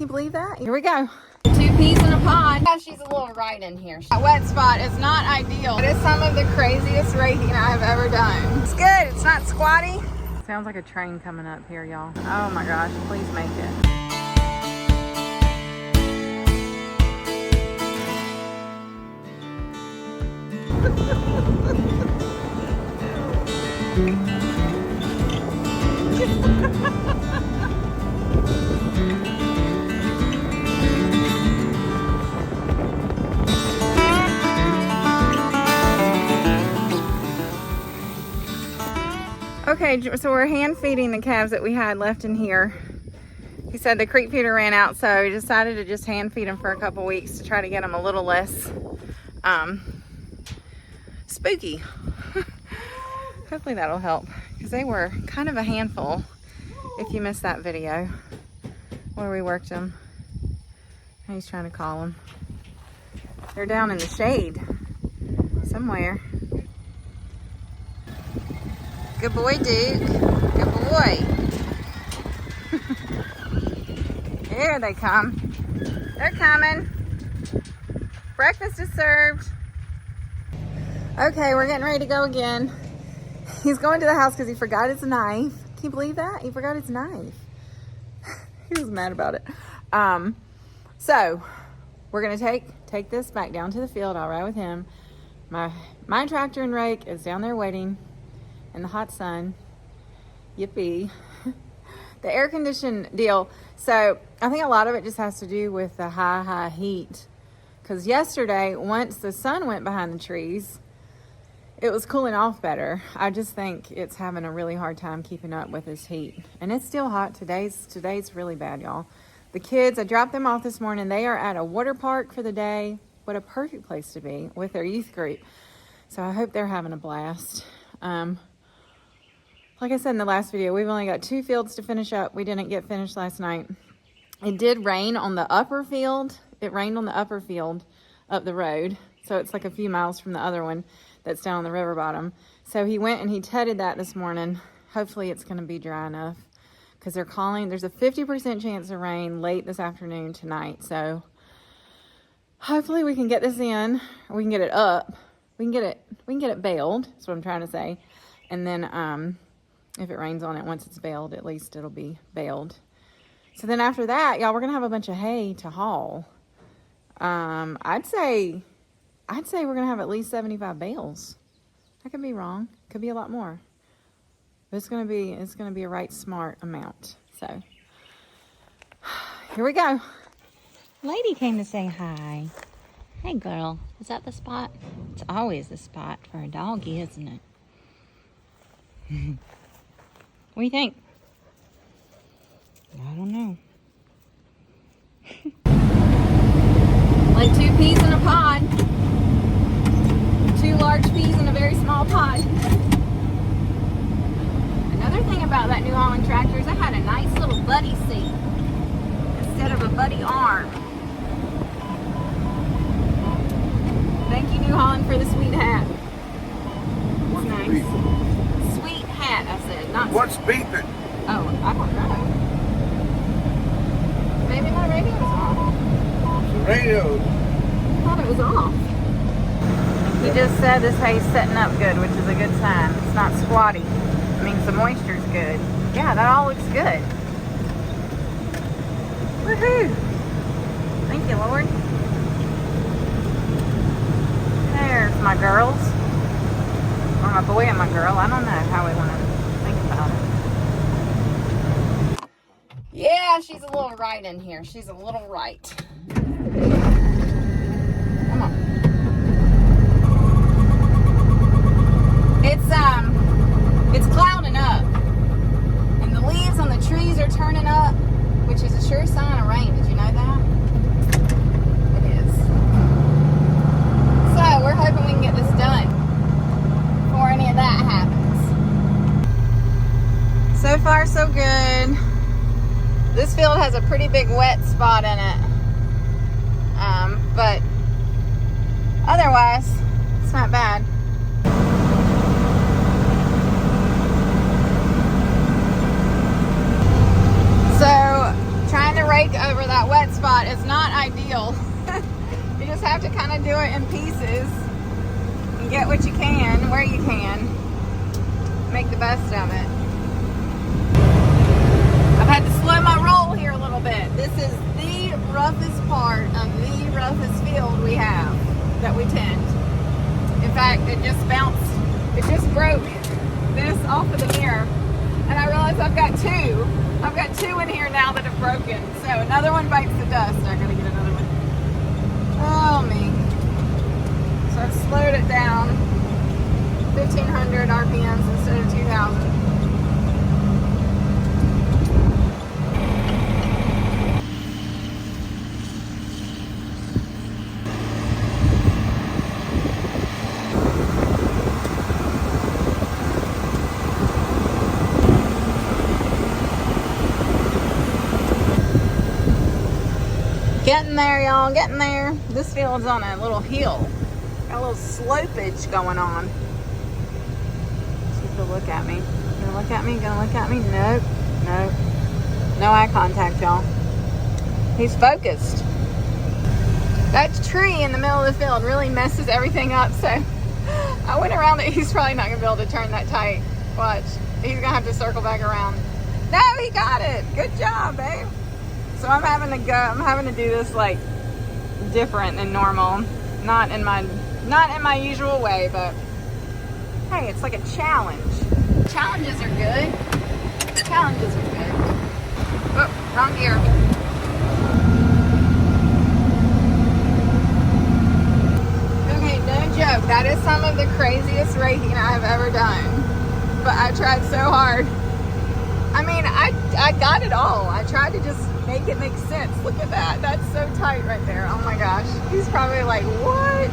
Can you believe that? Here we go. 2 peas in a pod. Yeah, she's a little right in here. That wet spot is not ideal. It is some of the craziest raking I have ever done. It's good. It's not squatty. Sounds like a train coming up here, y'all. Oh my gosh, please make it. Okay, so we're hand feeding the calves that we had left in here. He said the creek feeder ran out, so we decided to just hand feed them for a couple weeks to try to get them a little less spooky. Hopefully that'll help, because they were kind of a handful. If you missed that video where we worked them, he's trying to call them. They're down in the shade somewhere. Good boy, Duke. Good boy. Here they come. They're coming. Breakfast is served. Okay, we're getting ready to go again. He's going to the house because he forgot his knife. Can you believe that? He forgot his knife. He was mad about it. So we're gonna take this back down to the field. I'll ride with him. My tractor and rake is down there waiting in the hot sun. Yippee. The air conditioned deal. So I think a lot of it just has to do with the high heat. Because yesterday, once the sun went behind the trees, it was cooling off better. I just think it's having a really hard time keeping up with this heat. And it's still hot. Today's really bad, y'all. The kids, I dropped them off this morning. They are at a water park for the day. What a perfect place to be with their youth group. So I hope they're having a blast. Like I said in the last video, we've only got 2 fields to finish up. We didn't get finished last night. It did rain on the upper field. It rained on the upper field up the road. So it's like a few miles from the other one that's down on the river bottom. So he went and he tedded that this morning. Hopefully it's going to be dry enough, because they're calling. There's a 50% chance of rain late this afternoon tonight. So hopefully we can get this in, or we can get it up. We can get it baled. That's what I'm trying to say. And then if it rains on it, once it's baled, at least it'll be baled. So then after that, y'all, we're gonna have a bunch of hay to haul. I'd say we're gonna have at least 75 bales. I could be wrong. Could be a lot more. But it's gonna be a right smart amount. So here we go. Lady came to say hi. Hey girl, is that the spot? It's always the spot for a doggy, isn't it? What do you think? I don't know. Like 2 peas in a pod. 2 large peas in a very small pod. Another thing about that New Holland tractor is I had a nice little buddy seat instead of a buddy arm. Thank you, New Holland, for the sweet hat. It's nice. Sweet hat, I said, not What's beeping? Oh, I don't know. Maybe my radio's off. The radio. I thought it was off. He just said this hay's setting up good, which is a good sign. It's not squatty. It means the moisture's good. Yeah, that all looks good. Woohoo! Thank you, Lord. There's my girls. Or my boy and my girl. I don't know how we want to think about it. Yeah, she's a little right in here. She's a little right. Come on. It's clouding up. And the leaves on the trees are turning up, which is a sure sign of rain. Did you know that? It is. So we're hoping we can get this done before any of that happens. So far, so good. This field has a pretty big wet spot in it. But otherwise, it's not bad. So, trying to rake over that wet spot is not ideal. You just have to kind of do it in pieces and get what you can, where you can. Make the best of it. I've had to slow my roll here a little bit. This is the roughest part of the roughest field we have that we tend. In fact, it just broke this off of the mirror. And I realized I've got two in here now that have broken. So another one bites the dust. I gotta get another one. Oh me. So I've slowed it down 1,500 RPMs instead of 2,000. Getting there, y'all, getting there. This field's on a little hill. Got a little slopage going on. See if he'll look at me. Gonna look at me? Gonna look at me? Nope. Nope. No eye contact, y'all. He's focused. That tree in the middle of the field really messes everything up, so I went around it. He's probably not gonna be able to turn that tight. Watch. He's gonna have to circle back around. No, he got it. Good job, babe. So I'm having to do this like different than normal. Not in my usual way, but hey, it's like a challenge. Challenges are good. Challenges are good. Oh, wrong gear. Okay, no joke. That is some of the craziest raking I've ever done. But I tried so hard. I mean, I got it all. I tried to just make it make sense. Look at that. That's so tight right there. Oh my gosh. He's probably like, what?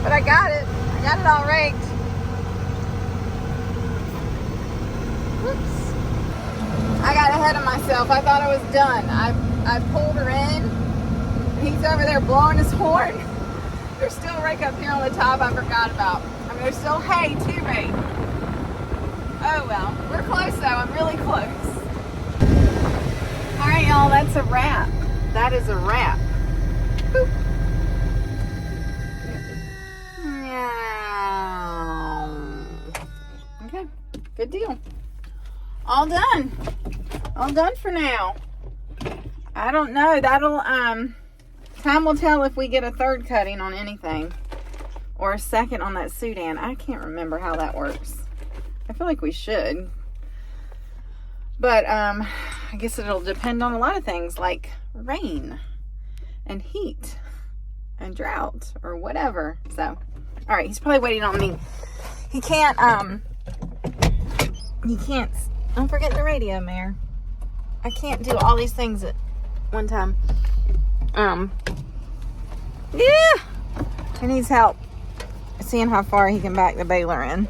But I got it. I got it all raked. Whoops. I got ahead of myself. I thought I was done. I pulled her in. He's over there blowing his horn. There's still rake up here on the top I forgot about. I mean, there's still hay too, mate. Oh well. We're close though. I'm really close. All right, y'all, that's a wrap. That is a wrap. Boop. Okay, good deal. All done. All done for now. I don't know. That'll, time will tell if we get a third cutting on anything or a second on that Sudan. I can't remember how that works. I feel like we should. But I guess it'll depend on a lot of things like rain and heat and drought or whatever. So, all right, he's probably waiting on me. He can't, don't forget the radio, Mare. I can't do all these things at one time. Yeah, he needs help seeing how far he can back the baler in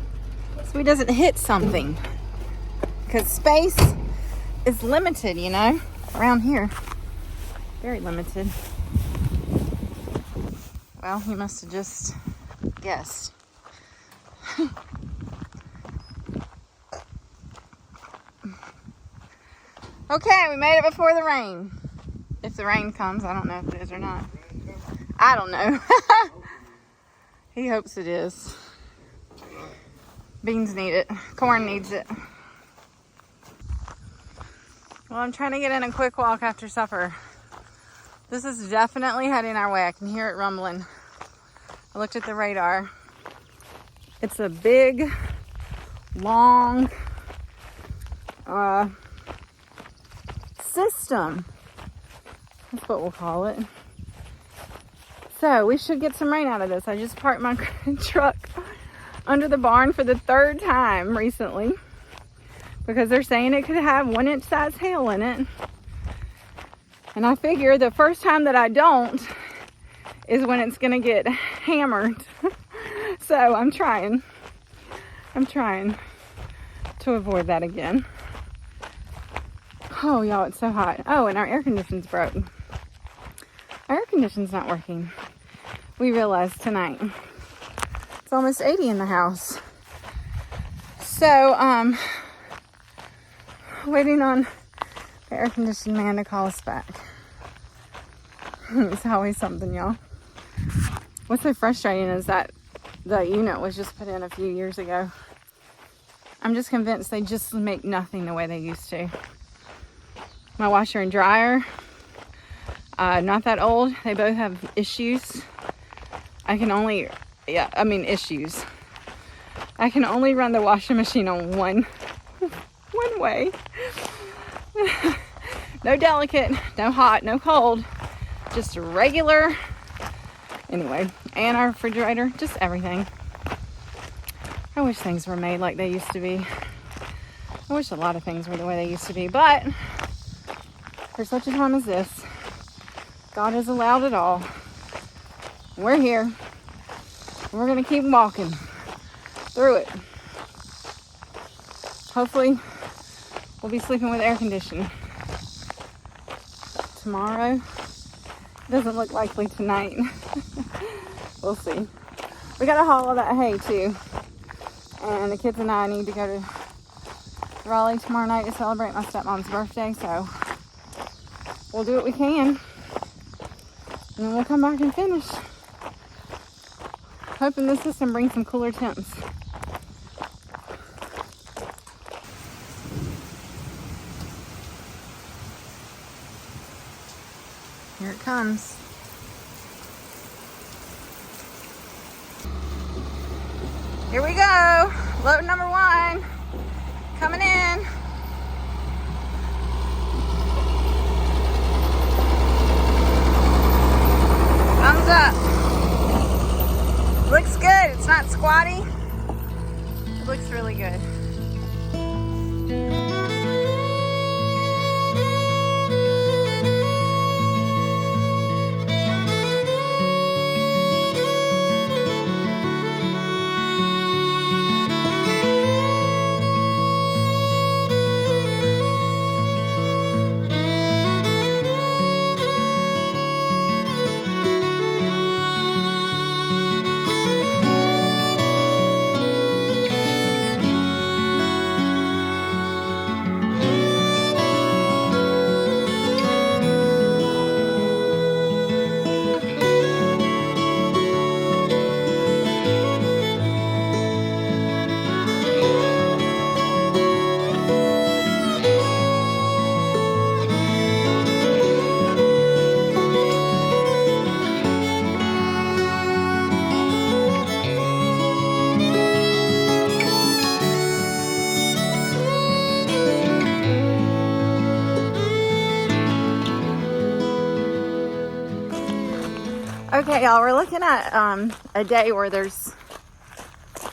so he doesn't hit something. Because space is limited, you know, around here. Very limited. Well, he must have just guessed. Okay, we made it before the rain. If the rain comes, I don't know if it is or not. I don't know. He hopes it is. Beans need it. Corn needs it. Well, I'm trying to get in a quick walk after supper. This is definitely heading our way. I can hear it rumbling. I looked at the radar. It's a big, long system. That's what we'll call it. So we should get some rain out of this. I just parked my truck under the barn for the third time recently because they're saying it could have 1-inch size hail in it. And I figure the first time that I don't is when it's gonna get hammered. So I'm trying to avoid that again. Oh, y'all, it's so hot. Oh, and our air conditioning's broke. Our air conditioning's not working. We realized tonight. It's almost 80 in the house. So, waiting on the air conditioning man to call us back. It's always something, y'all. What's so frustrating is that the unit was just put in a few years ago. I'm just convinced they just make nothing the way they used to. My washer and dryer, not that old. They both have issues. Issues. I can only run the washing machine on one way. No delicate, no hot, no cold. Just regular. Anyway, and our refrigerator, just everything. I wish things were made like they used to be. I wish a lot of things were the way they used to be, but for such a time as this, God has allowed it all. We're here. We're gonna keep walking through it. Hopefully, we'll be sleeping with air conditioning. Tomorrow, doesn't look likely tonight. We'll see. We gotta haul all that hay too. And the kids and I need to go to Raleigh tomorrow night to celebrate my stepmom's birthday, so we'll do what we can. And then we'll come back and finish. Hoping this system brings some cooler temps. Here it comes. Here we go. Load number 1. Coming in. Thumbs up. Looks good. It's not squatty. It looks really good. Okay, y'all, we're looking at a day where there's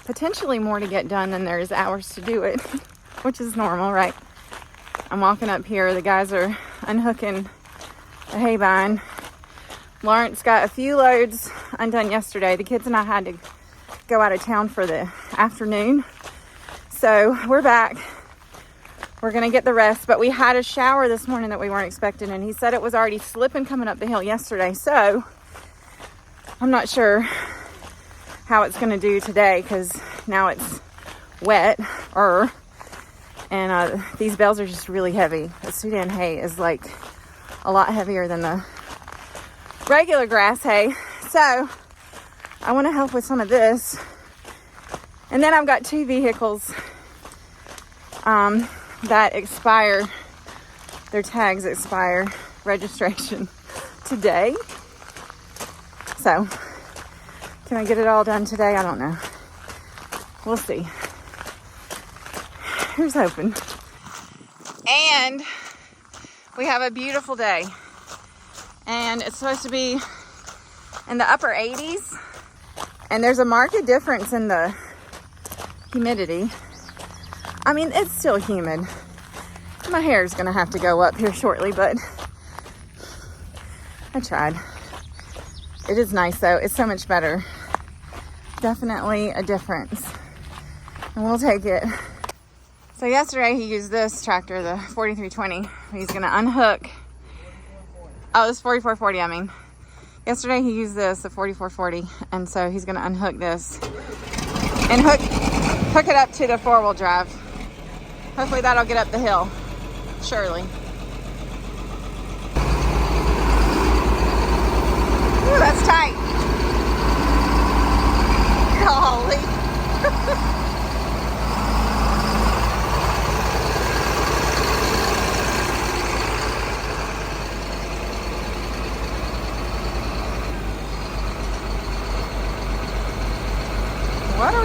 potentially more to get done than there's hours to do it, which is normal, right? I'm walking up here. The guys are unhooking the hay bind. Lawrence got a few loads undone yesterday. The kids and I had to go out of town for the afternoon. So we're back. We're going to get the rest, but we had a shower this morning that we weren't expecting, and he said it was already slipping coming up the hill yesterday. So I'm not sure how it's going to do today because now it's wet. And these bales are just really heavy. The Sudan hay is like a lot heavier than the regular grass hay. So I want to help with some of this. And then I've got 2 vehicles that expire. Their tags expire registration today. So, can I get it all done today? I don't know. We'll see. Here's hoping. And we have a beautiful day. And it's supposed to be in the upper 80s. And there's a marked difference in the humidity. I mean, it's still humid. My hair is going to have to go up here shortly, but I tried. It is nice though. It's so much better. Definitely a difference. And we'll take it. So yesterday he used this tractor, the 4320. He's going to unhook. Oh, this 4440, I mean. Yesterday he used this, the 4440. And so he's going to unhook this and hook it up to the 4-wheel drive. Hopefully that'll get up the hill. Surely.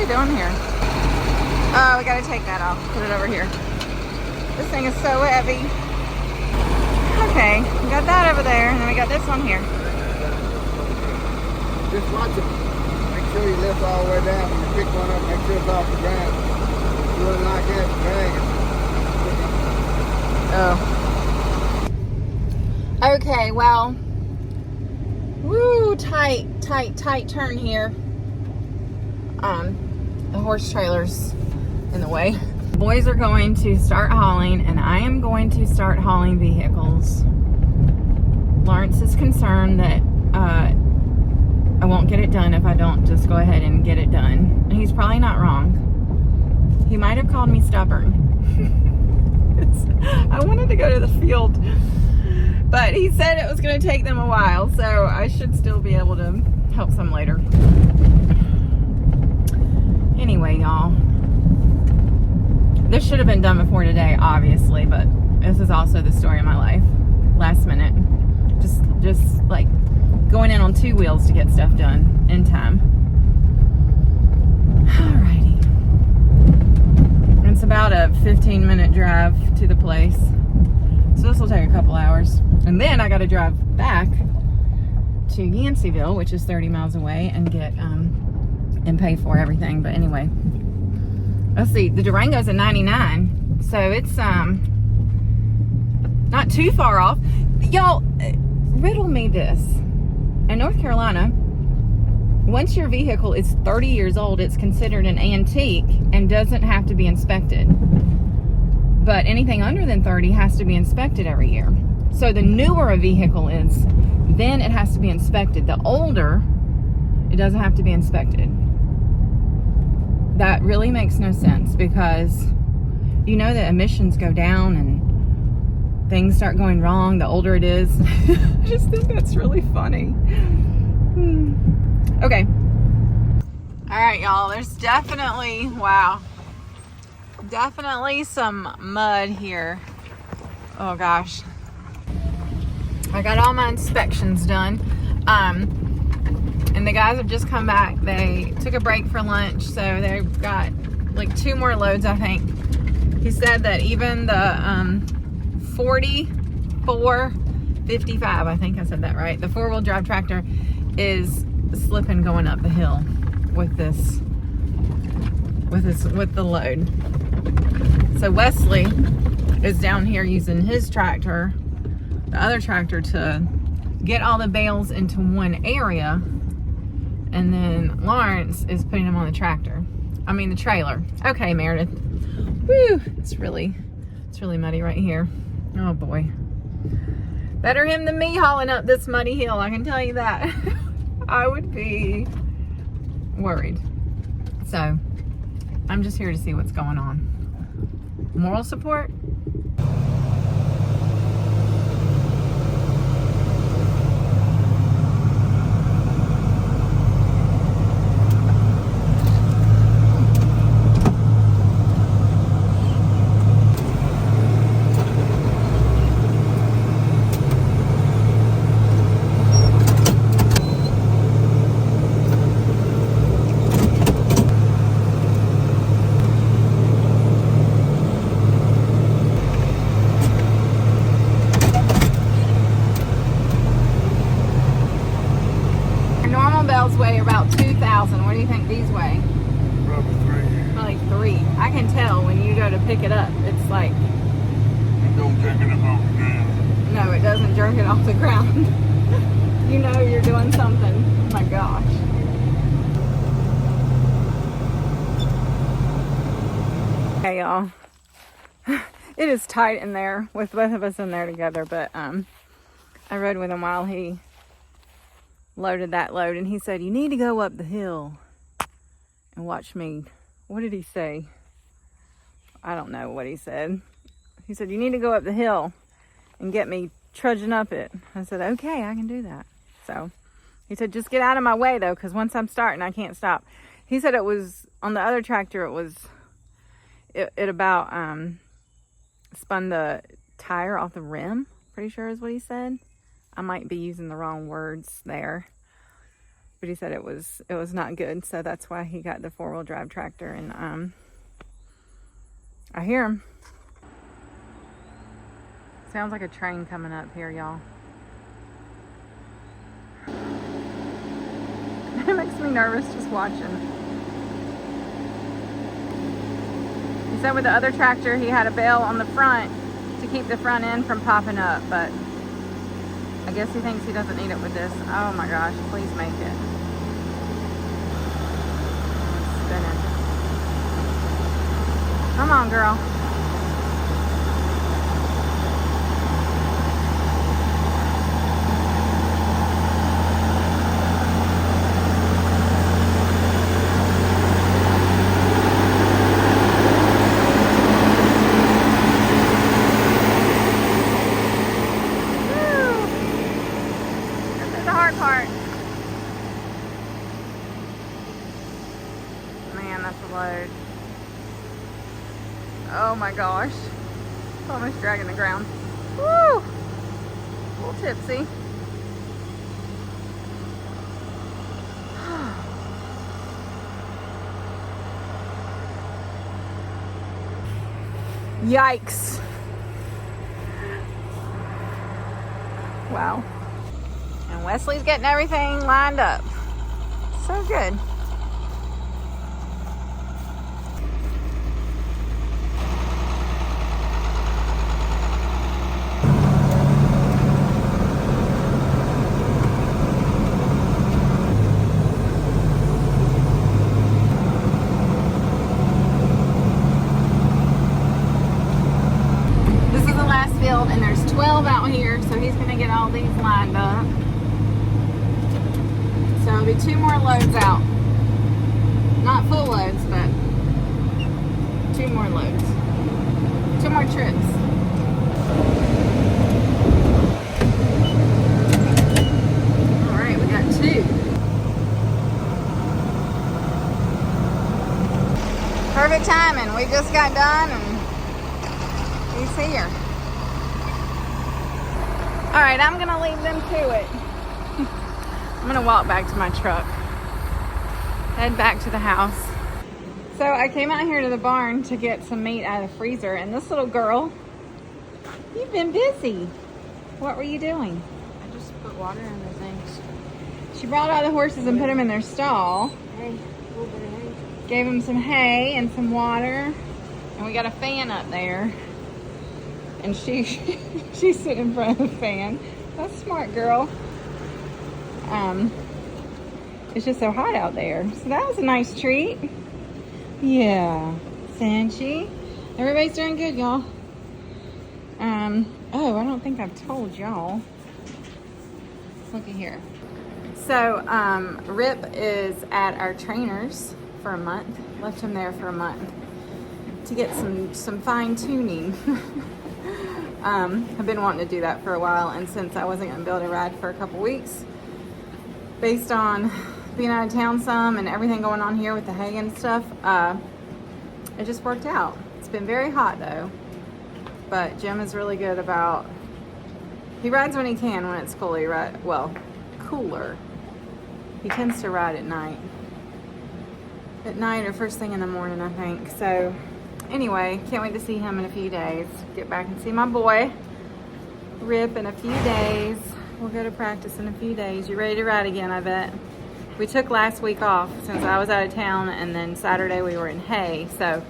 we doing here? Oh, we gotta take that off. Put it over here. This thing is so heavy. Okay, we got that over there, and then we got this one here. Just watch it. Make sure you lift all the way down. When you pick one up, make sure it's off the ground. You wouldn't like that, drag it. Oh. Okay, well, woo, tight turn here. The horse trailer's in the way. The boys are going to start hauling, and I am going to start hauling vehicles. Lawrence is concerned that I won't get it done if I don't just go ahead and get it done. And he's probably not wrong. He might have called me stubborn. I wanted to go to the field, but he said it was going to take them a while, so I should still be able to help some later. Anyway, y'all, this should have been done before today, obviously, but this is also the story of my life. Last minute, just like going in on 2 wheels to get stuff done in time. Alrighty. It's about a 15-minute drive to the place, so this will take a couple hours, and then I got to drive back to Yanceyville, which is 30 miles away, and get and pay for everything. But anyway, let's see, the Durango's a 99, so it's not too far off. Y'all, riddle me this. In North Carolina, once your vehicle is 30 years old, it's considered an antique and doesn't have to be inspected. But anything under than 30 has to be inspected every year. So the newer a vehicle is, then it has to be inspected. The older, it doesn't have to be inspected. That really makes no sense, because you know that emissions go down and things start going wrong the older it is. I just think that's really funny. Okay. All right, y'all, there's definitely, wow, definitely some mud here. Oh gosh. I got all my inspections done. And the guys have just come back. They took a break for lunch, so they've got like 2 more loads, I think. He said that even the 4455, I think I said that right, the 4-wheel drive tractor is slipping going up the hill with the load. So Wesley is down here using his tractor, the other tractor, to get all the bales into one area, and then Lawrence is putting them on the trailer. Okay, Meredith. Woo! It's really muddy right here. Oh boy. Better him than me hauling up this muddy hill, I can tell you that. I would be worried. So, I'm just here to see what's going on. Moral support? Weigh about 2,000. What do you think these weigh? Probably 3. Probably 3. I can tell when you go to pick it up. It's like... It don't jerk it up off the ground. No, it doesn't jerk it off the ground. You know you're doing something. Oh my gosh. Hey y'all. It is tight in there with both of us in there together, but I rode with him while he loaded that load, and he said, you need to go up the hill and watch me. What did he say? I don't know what he said. He said, you need to go up the hill and get me trudging up it. I said, okay, I can do that. So he said, just get out of my way though, because once I'm starting, I can't stop. He said it was, on the other tractor, it about spun the tire off the rim, pretty sure is what he said. I might be using the wrong words there. but he said it was not good, so that's why he got the 4-wheel drive tractor. And I hear him. Sounds like a train coming up here, y'all. It makes me nervous just watching. He said with the other tractor he had a bell on the front to keep the front end from popping up, but I guess he thinks he doesn't need it with this. Oh my gosh, please make it. It's spinning. Come on, girl. Load. Oh my gosh. It's almost dragging the ground. Woo! A little tipsy. Yikes. Wow. And Wesley's getting everything lined up. So good. And there's 12 out here, so he's going to get all these lined up. So it'll be 2 more loads out. Not full loads, but 2 more loads. 2 more trips. Alright, we got 2. Perfect timing. We just got done and he's here. All right, I'm gonna leave them to it. I'm gonna walk back to my truck. Head back to the house. So I came out here to the barn to get some meat out of the freezer, and this little girl, you've been busy. What were you doing? I just put water in the things. She brought all the horses and put them in their stall. Hay, a little bit of hay. Gave them some hay and some water, and we got a fan up there. And she's sitting in front of the fan. That's a smart girl. It's just so hot out there. So that was a nice treat. Yeah. Sanchi. Everybody's doing good, y'all. Oh, I don't think I've told y'all. Looky here. So, Rip is at our trainers for a month. Left him there for a month to get some fine tuning. I've been wanting to do that for a while, and since I wasn't going to be able to ride for a couple weeks, based on being out of town some and everything going on here with the hay and stuff, it just worked out. It's been very hot though, but Jim is really good about, he rides when he can when it's cooler. Cooler. He tends to ride at night or first thing in the morning, I think. So anyway, can't wait to see him in a few days. Get back and see my boy, Rip, in a few days. We'll go to practice in a few days. You ready to ride again, I bet? We took last week off since I was out of town, and then Saturday we were in hay, so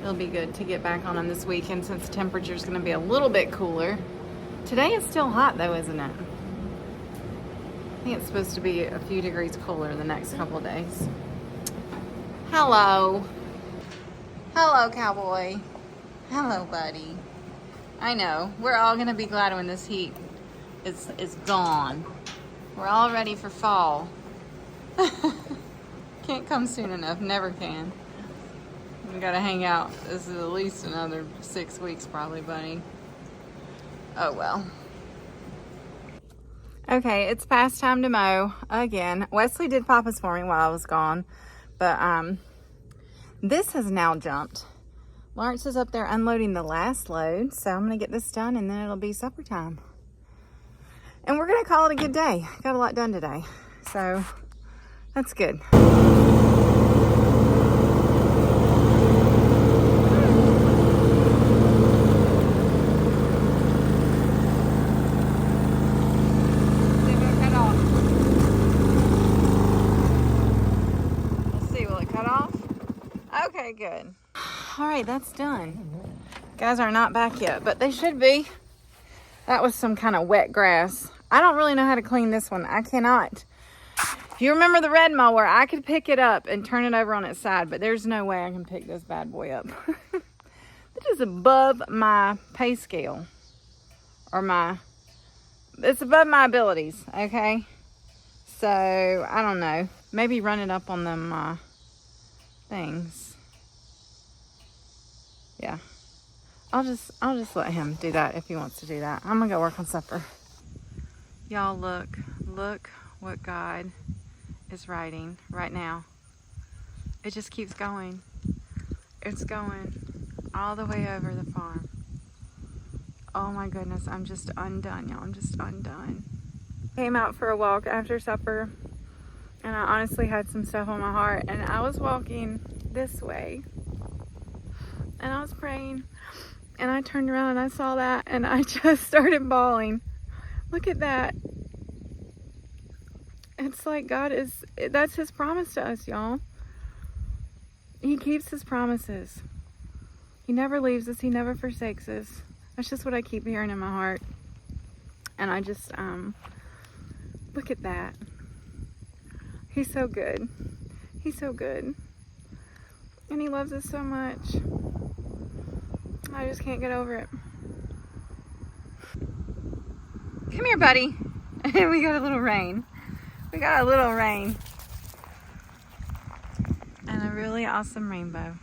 it'll be good to get back on him this weekend since the temperature's gonna be a little bit cooler. Today is still hot though, isn't it? I think it's supposed to be a few degrees cooler the next couple of days. Hello. Hello, cowboy. Hello, buddy. I know. We're all gonna be glad when this heat is gone. We're all ready for fall. Can't come soon enough. Never can. We gotta hang out. This is at least another 6 weeks, probably, buddy. Oh well. Okay, it's past time to mow again. Wesley did papas for me while I was gone, but this has now jumped. Lawrence is up there unloading the last load, so I'm gonna get this done and then it'll be supper time. And we're gonna call it a good day. Got a lot done today. So that's good. Okay, good. All right, that's done. Guys are not back yet, but they should be. That was some kind of wet grass. I don't really know how to clean this one. I cannot. If you remember the red mower, I could pick it up and turn it over on its side, but there's no way I can pick this bad boy up. This is above my pay scale. It's above my abilities, okay? So, I don't know. Maybe run it up on them things. Yeah. I'll just let him do that if he wants to do that. I'm gonna go work on supper. Y'all look what God is writing right now. It just keeps going. It's going all the way over the farm. Oh my goodness, I'm just undone, y'all. I'm just undone. Came out for a walk after supper, and I honestly had some stuff on my heart, and I was walking this way, and I was praying, and I turned around and I saw that, and I just started bawling. Look at that. It's like that's his promise to us, y'all. He keeps his promises. He never leaves us. He never forsakes us. That's just what I keep hearing in my heart. And I just, look at that. He's so good. He's so good. And he loves us so much. I just can't get over it. Come here, buddy. We got a little rain. We got a little rain. And a really awesome rainbow.